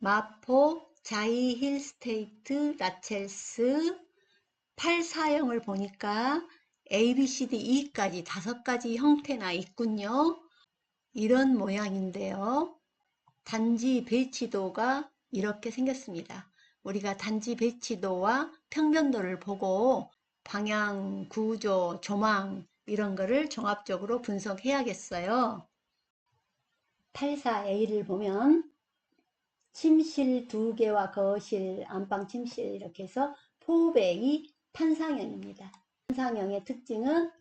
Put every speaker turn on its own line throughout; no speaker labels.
마포, 자이 힐스테이트, 라첼스 8사형을 보니까 A, B, C, D, E까지 5가지 형태나 있군요. 이런 모양인데요. 단지 배치도가 이렇게 생겼습니다. 우리가 단지 배치도와 평면도를 보고 방향, 구조, 조망 이런 거를 종합적으로 분석해야겠어요. 84A를 보면 침실 2개와 거실, 안방 침실 이렇게 해서 4베이 판상형입니다. 판상형의 특징은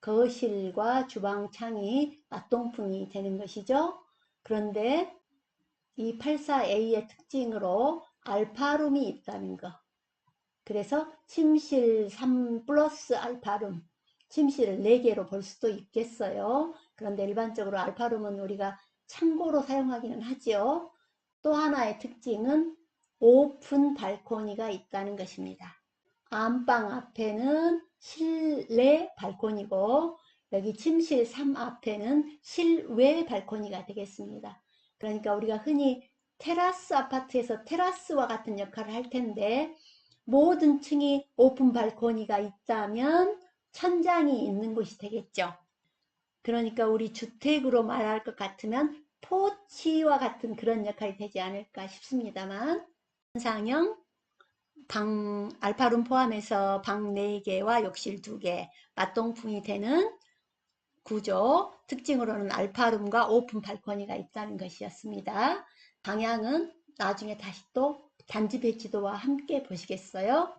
거실과 주방 창이 맞동풍이 되는 것이죠. 그런데 이 84A의 특징으로 알파룸이 있다는 거. 그래서 침실 3 플러스 알파룸, 침실을 4개로 볼 수도 있겠어요. 그런데 일반적으로 알파룸은 우리가 창고로 사용하기는 하지요. 또 하나의 특징은 오픈 발코니가 있다는 것입니다. 안방 앞에는 실내 발코니고 여기 침실 3 앞에는 실외 발코니가 되겠습니다. 그러니까 우리가 흔히 테라스 아파트에서 테라스와 같은 역할을 할 텐데 모든 층이 오픈 발코니가 있다면 천장이 있는 곳이 되겠죠. 그러니까 우리 주택으로 말할 것 같으면 포치와 같은 그런 역할이 되지 않을까 싶습니다만 상형 방 알파룸 포함해서 방 4개와 욕실 2개 맞동풍이 되는 구조 특징으로는 알파룸과 오픈 발코니가 있다는 것이었습니다. 방향은 나중에 다시 또 단지 배치도와 함께 보시겠어요?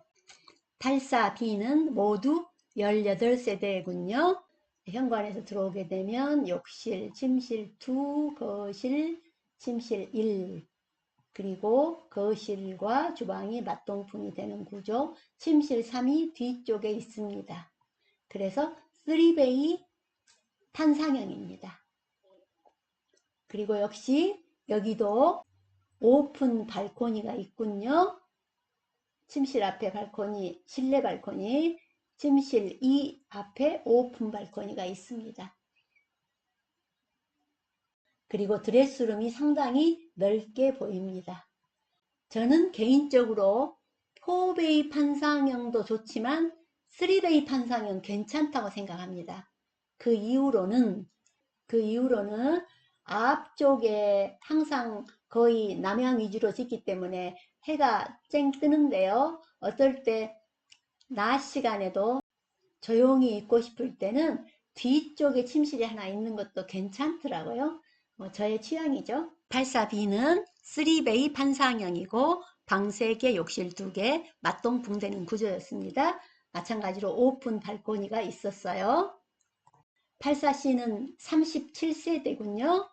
84B는 모두 18세대군요. 현관에서 들어오게 되면 욕실, 침실 2, 거실, 침실 1, 그리고 거실과 주방이 맞동풍이 되는 구조, 침실 3이 뒤쪽에 있습니다. 그래서 3베이 판상형입니다. 그리고 역시 여기도 오픈 발코니가 있군요. 침실 앞에 발코니, 실내 발코니, 침실 2 앞에 오픈 발코니가 있습니다. 그리고 드레스룸이 상당히 넓게 보입니다. 저는 개인적으로 4베이 판상형도 좋지만 3베이 판상형 괜찮다고 생각합니다. 그 이유로는 앞쪽에 항상 거의 남향 위주로 짓기 때문에 해가 쨍 뜨는데요. 어떨 때 낮 시간에도 조용히 있고 싶을 때는 뒤쪽에 침실이 하나 있는 것도 괜찮더라고요. 저의 취향이죠. 84B는 3베이 판상형이고 방 3개, 욕실 2개, 맞동풍되는 구조였습니다. 마찬가지로 오픈 발코니가 있었어요. 84C는 37세대군요.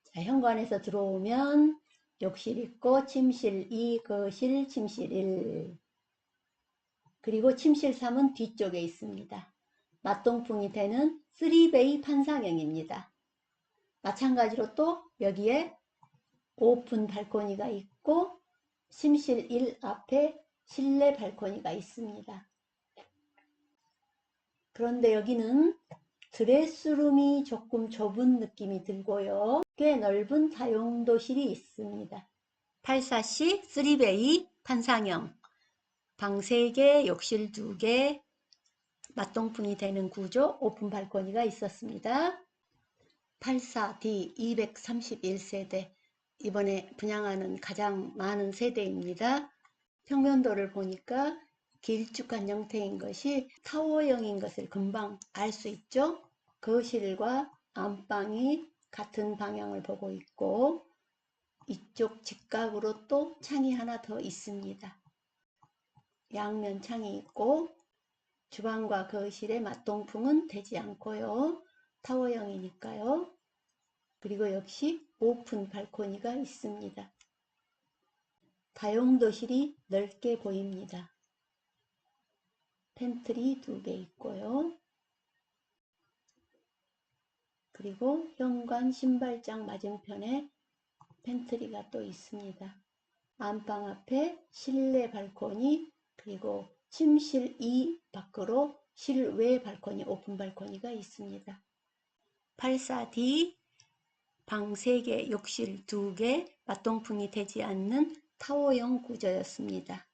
자, 현관에서 들어오면 욕실 있고 침실 2, 거실, 침실 1, 그리고 침실 3은 뒤쪽에 있습니다. 맞동풍이 되는 3베이 판상형입니다. 마찬가지로 또 여기에 오픈 발코니가 있고 침실 1 앞에 실내 발코니가 있습니다. 그런데 여기는 드레스룸이 조금 좁은 느낌이 들고요. 꽤 넓은 다용도실이 있습니다. 84C 3베이 판상형, 방 3개, 욕실 2개, 맞동풍이 되는 구조, 오픈 발코니가 있었습니다. 84D 231세대, 이번에 분양하는 가장 많은 세대입니다. 평면도를 보니까 길쭉한 형태인 것이 타워형인 것을 금방 알 수 있죠. 거실과 안방이 같은 방향을 보고 있고 이쪽 직각으로 또 창이 하나 더 있습니다. 양면 창이 있고 주방과 거실의 맞동풍은 되지 않고요. 타워형이니까요. 그리고 역시 오픈 발코니가 있습니다. 다용도실이 넓게 보입니다. 팬트리 2개 있고요. 그리고 현관 신발장 맞은편에 팬트리가 또 있습니다. 안방 앞에 실내 발코니, 그리고 침실 2 밖으로 실외 발코니, 오픈 발코니가 있습니다. 84D 방 3개, 욕실 2개, 맞동풍이 되지 않는 타워형 구조였습니다.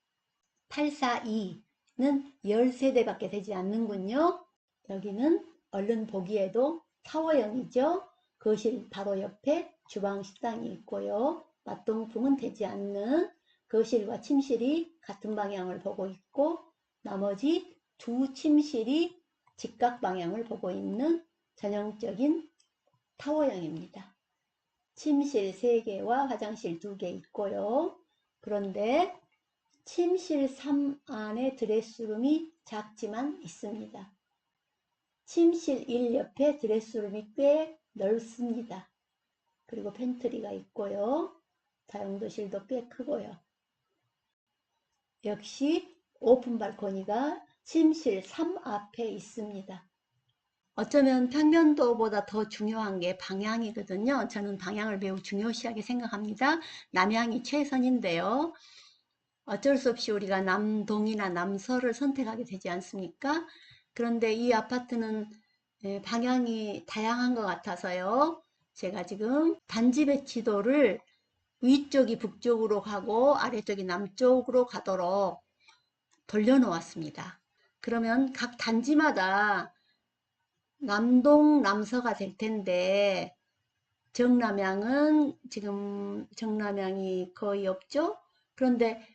842는 10세대밖에 되지 않는군요. 여기는 얼른 보기에도 타워형이죠. 거실 바로 옆에 주방 식당이 있고요. 맞동풍은 되지 않는 거실과 침실이 같은 방향을 보고 있고 나머지 두 침실이 직각 방향을 보고 있는 전형적인 타워형입니다. 침실 3개와 화장실 2개 있고요. 그런데 침실 3 안에 드레스룸이 작지만 있습니다. 침실 1 옆에 드레스룸이 꽤 넓습니다. 그리고 팬트리가 있고요. 다용도실도 꽤 크고요. 역시 오픈 발코니가 침실 3 앞에 있습니다. 어쩌면 평면도보다 더 중요한 게 방향이거든요. 저는 방향을 매우 중요시하게 생각합니다. 남향이 최선인데요. 어쩔 수 없이 우리가 남동이나 남서를 선택하게 되지 않습니까? 그런데 이 아파트는 방향이 다양한 것 같아서요. 제가 지금 단지 배치도를 위쪽이 북쪽으로 가고 아래쪽이 남쪽으로 가도록 돌려놓았습니다. 그러면 각 단지마다 남동, 남서가 될 텐데 정남향은 지금 정남향이 거의 없죠? 그런데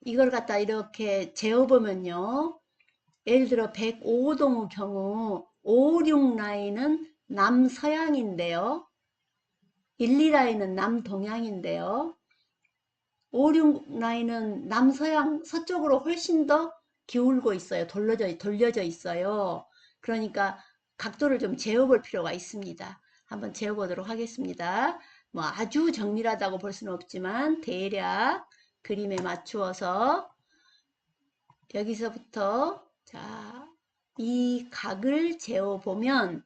이걸 갖다 이렇게 재어보면요. 예를 들어 105동의 경우 56 라인은 남서향인데요. 12 라인은 남동향인데요. 56 라인은 남서향 서쪽으로 훨씬 더 기울고 있어요. 돌려져 있어요. 그러니까 각도를 좀 재어볼 필요가 있습니다. 한번 재어보도록 하겠습니다. 뭐 아주 정밀하다고 볼 수는 없지만 대략 그림에 맞추어서 여기서부터 자, 이 각을 재어보면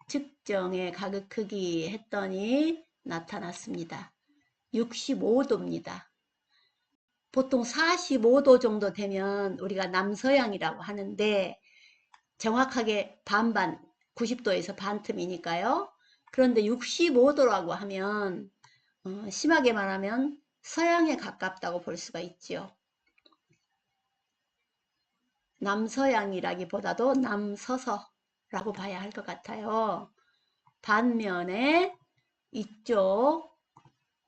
측정의 가극 크기 했더니 나타났습니다. 65도입니다. 보통 45도 정도 되면 우리가 남서향이라고 하는데 정확하게 반반 90도에서 반틈이니까요. 그런데 65도라고 하면 심하게 말하면 서양에 가깝다고 볼 수가 있죠. 남서양이라기보다도 남서서라고 봐야 할 것 같아요. 반면에 이쪽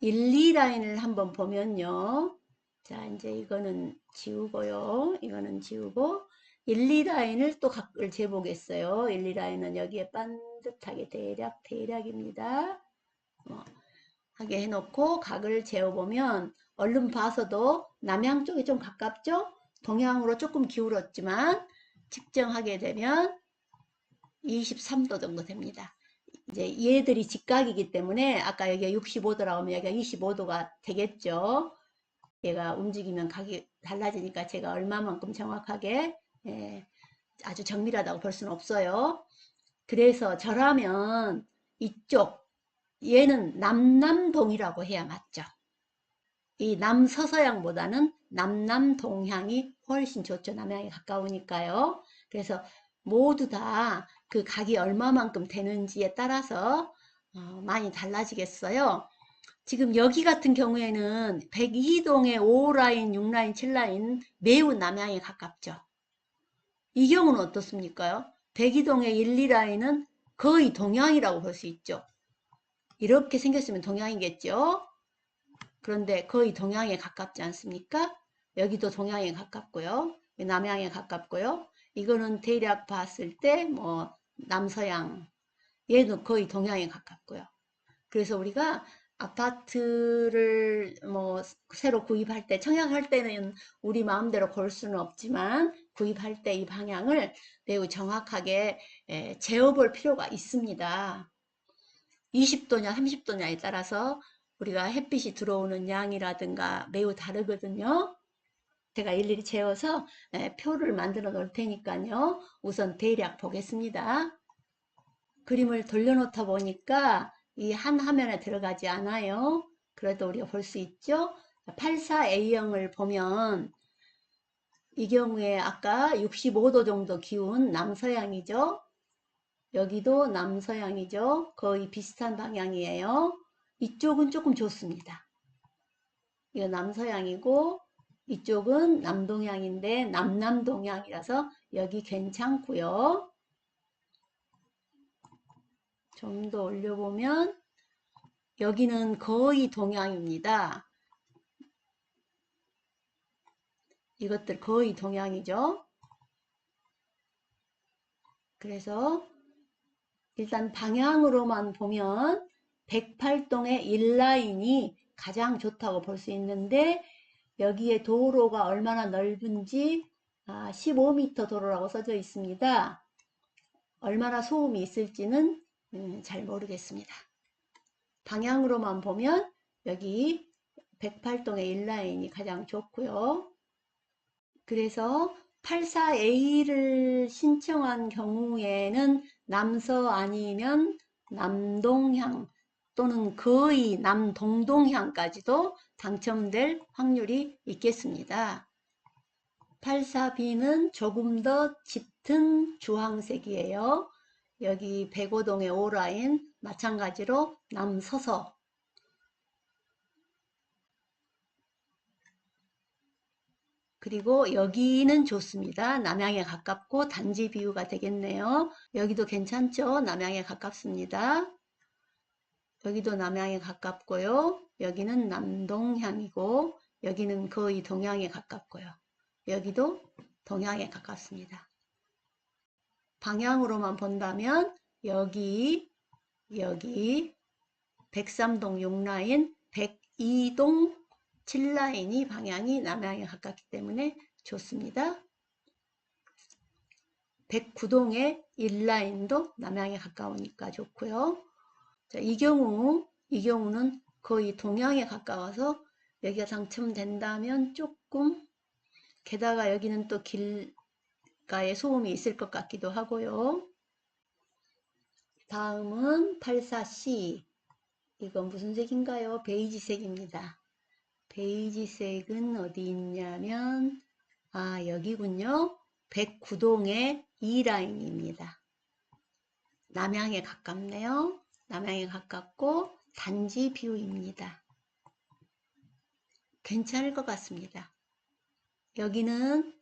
1, 2 라인을 한번 보면요. 자, 이제 이거는 지우고요. 이거는 지우고 1, 2 라인을 또 각을 재보겠어요. 1, 2 라인은 여기에 반듯하게 대략입니다. 하게 해놓고 각을 재어보면 얼른 봐서도 남향 쪽이 좀 가깝죠? 동향으로 조금 기울었지만 측정하게 되면 23도 정도 됩니다. 이제 얘들이 직각이기 때문에 아까 여기가 65도라고 하면 여기가 25도가 되겠죠. 얘가 움직이면 각이 달라지니까 제가 얼마만큼 정확하게 아주 정밀하다고 볼 수는 없어요. 그래서 저라면 이쪽 얘는 남남동이라고 해야 맞죠. 이 남서서향보다는 남남동향이 훨씬 좋죠. 남향에 가까우니까요. 그래서 모두 다 그 각이 얼마만큼 되는지에 따라서 많이 달라지겠어요. 지금 여기 같은 경우에는 102동의 5라인, 6라인, 7라인 매우 남향에 가깝죠. 이 경우는 어떻습니까? 102동의 1, 2라인은 거의 동향이라고 볼 수 있죠. 이렇게 생겼으면 동향이겠죠. 그런데 거의 동향에 가깝지 않습니까? 여기도 동향에 가깝고요. 남향에 가깝고요. 이거는 대략 봤을 때 뭐 남서양, 얘도 거의 동향에 가깝고요. 그래서 우리가 아파트를 뭐 새로 구입할 때 청약할 때는 우리 마음대로 고를 수는 없지만 구입할 때 이 방향을 매우 정확하게 재어볼 필요가 있습니다. 20도냐 30도냐에 따라서 우리가 햇빛이 들어오는 양이라든가 매우 다르거든요. 제가 일일이 재어서 표를 만들어 놓을 테니까요. 우선 대략 보겠습니다. 그림을 돌려놓다 보니까 이 한 화면에 들어가지 않아요. 그래도 우리가 볼 수 있죠. 84A형을 보면 이 경우에 아까 65도 정도 기운 남서향이죠. 여기도 남서향이죠. 거의 비슷한 방향이에요. 이쪽은 조금 좋습니다. 이거 남서향이고 이쪽은 남동향인데 남남동향이라서 여기 괜찮고요. 좀 더 올려보면 여기는 거의 동향입니다. 이것들 거의 동향이죠. 그래서 일단 방향으로만 보면 108동의 1라인이 가장 좋다고 볼 수 있는데 여기에 도로가 얼마나 넓은지 15m 도로라고 써져 있습니다. 얼마나 소음이 있을지는 잘 모르겠습니다. 방향으로만 보면 여기 108동의 1라인이 가장 좋고요. 그래서 84A를 신청한 경우에는 남서 아니면 남동향 또는 거의 남동동향까지도 당첨될 확률이 있겠습니다. 84B는 조금 더 짙은 주황색이에요. 여기 105동의 5라인 마찬가지로 남서서 그리고 여기는 좋습니다. 남향에 가깝고 단지 비유가 되겠네요. 여기도 괜찮죠? 남향에 가깝습니다. 여기도 남향에 가깝고요. 여기는 남동향이고 여기는 거의 동향에 가깝고요. 여기도 동향에 가깝습니다. 방향으로만 본다면 여기 103동 6라인 102동 7라인이 방향이 남향에 가깝기 때문에 좋습니다. 109동의 1라인도 남향에 가까우니까 좋고요. 자, 이 경우는 거의 동향에 가까워서 여기가 당첨된다면 조금, 게다가 여기는 또 길가에 소음이 있을 것 같기도 하고요. 다음은 84C. 이건 무슨 색인가요? 베이지색입니다. 베이지색은 어디 있냐면 여기군요. 109동의 2라인입니다. 남향에 가깝네요. 남향에 가깝고 단지 뷰입니다. 괜찮을 것 같습니다. 여기는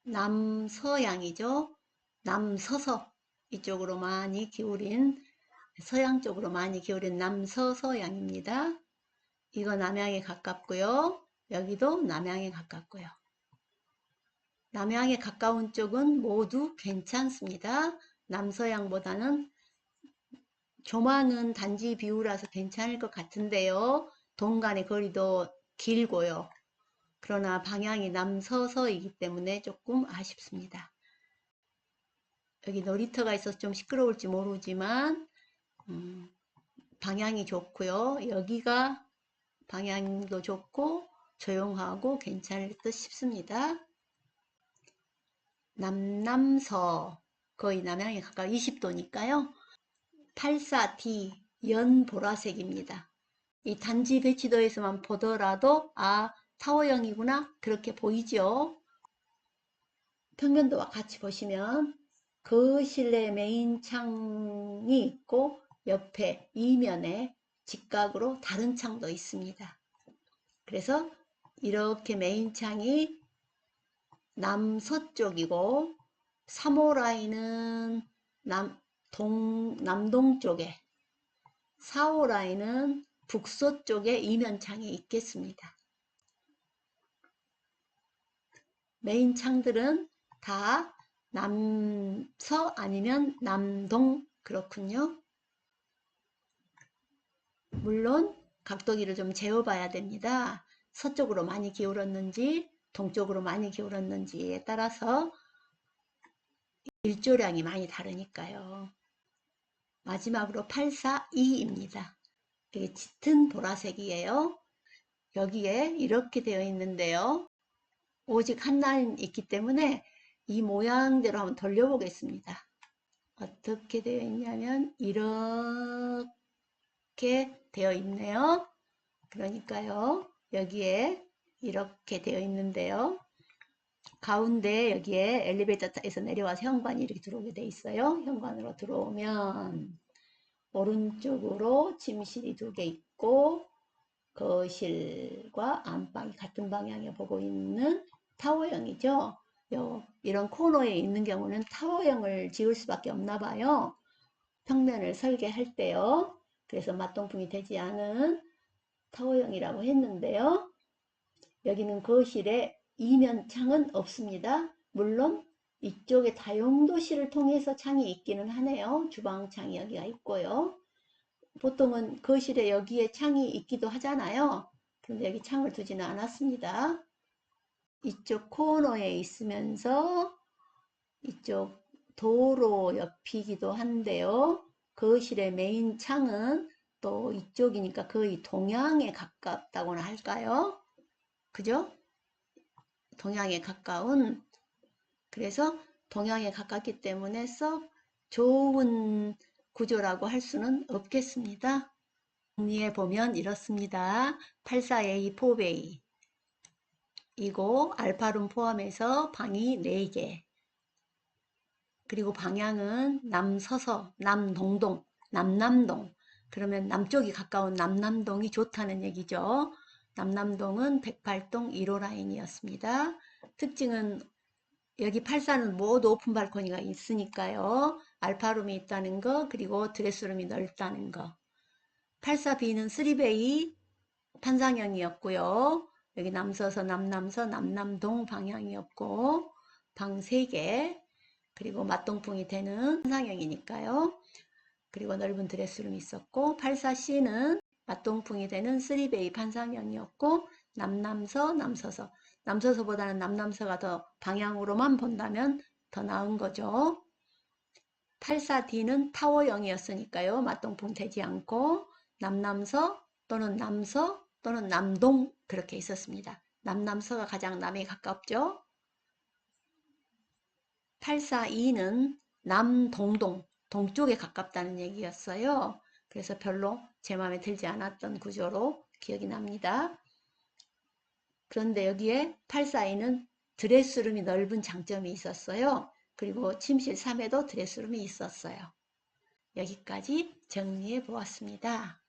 남서향이죠. 남서서 이쪽으로 많이 기울인 서양 쪽으로 많이 기울인 남서서향입니다. 이거 남향에 가깝고요. 여기도 남향에 가깝고요. 남향에 가까운 쪽은 모두 괜찮습니다. 남서향보다는 조망은 단지 비율라서 괜찮을 것 같은데요. 동 간의 거리도 길고요. 그러나 방향이 남서서이기 때문에 조금 아쉽습니다. 여기 놀이터가 있어서 좀 시끄러울지 모르지만 방향이 좋고요. 여기가 방향도 좋고 조용하고 괜찮을 듯 싶습니다. 남남서 거의 남향에 가까워 20도니까요. 84D 연 보라색입니다. 이 단지 배치도에서만 보더라도 타워형이구나 그렇게 보이죠. 평면도와 같이 보시면 거실에 메인 창이 있고 옆에 이면에 직각으로 다른 창도 있습니다. 그래서 이렇게 메인 창이 남서쪽이고 3호 라인은 남동 쪽에 4호 라인은 북서쪽에 이면창이 있겠습니다. 메인 창들은 다 남서 아니면 남동 그렇군요. 물론 각도기를 좀 재어봐야 됩니다. 서쪽으로 많이 기울었는지 동쪽으로 많이 기울었는지에 따라서 일조량이 많이 다르니까요. 마지막으로 842입니다. 이게 짙은 보라색이에요. 여기에 이렇게 되어 있는데요. 오직 한 라인 있기 때문에 이 모양대로 한번 돌려보겠습니다. 어떻게 되어 있냐면 이렇게 되어 있네요. 그러니까요. 여기에 이렇게 되어 있는데요. 가운데 여기에 엘리베이터에서 내려와서 현관이 이렇게 들어오게 돼 있어요. 현관으로 들어오면 오른쪽으로 침실이 2개 있고 거실과 안방이 같은 방향에 보고 있는 타워형이죠. 이런 코너에 있는 경우는 타워형을 지을 수밖에 없나 봐요. 평면을 설계할 때요. 그래서 맞동풍이 되지 않은 타워형이라고 했는데요. 여기는 거실에 이면 창은 없습니다. 물론 이쪽에 다용도실을 통해서 창이 있기는 하네요. 주방창이 여기가 있고요. 보통은 거실에 여기에 창이 있기도 하잖아요. 그런데 여기 창을 두지는 않았습니다. 이쪽 코너에 있으면서 이쪽 도로 옆이기도 한데요. 거실의 메인 창은 또 이쪽이니까 거의 동양에 가깝다고나 할까요? 그죠? 동양에 가까운, 그래서 동양에 가깝기 때문에 썩 좋은 구조라고 할 수는 없겠습니다. 정리해 보면 이렇습니다. 84A 4베이 이고 알파룸 포함해서 방이 4개, 그리고 방향은 남서서, 남동동, 남남동. 그러면 남쪽이 가까운 남남동이 좋다는 얘기죠. 남남동은 108동 1호 라인이었습니다. 특징은 여기 84는 모두 오픈 발코니가 있으니까요. 알파룸이 있다는 거, 그리고 드레스룸이 넓다는 거. 84B는 3베이 판상형이었고요. 여기 남서서, 남남서, 남남동 방향이었고 방 3개, 그리고 맞동풍이 되는 판상형이니까요. 그리고 넓은 드레스룸이 있었고 84C는 맞동풍이 되는 3베이 판상형이었고 남남서, 남서서. 남서서보다는 남남서가 더 방향으로만 본다면 더 나은 거죠. 84D는 타워형이었으니까요. 맞동풍 되지 않고 남남서 또는 남서 또는 남동 그렇게 있었습니다. 남남서가 가장 남에 가깝죠. 842는 남동동, 동쪽에 가깝다는 얘기였어요. 그래서 별로 제 마음에 들지 않았던 구조로 기억이 납니다. 그런데 여기에 842는 드레스룸이 넓은 장점이 있었어요. 그리고 침실 3에도 드레스룸이 있었어요. 여기까지 정리해 보았습니다.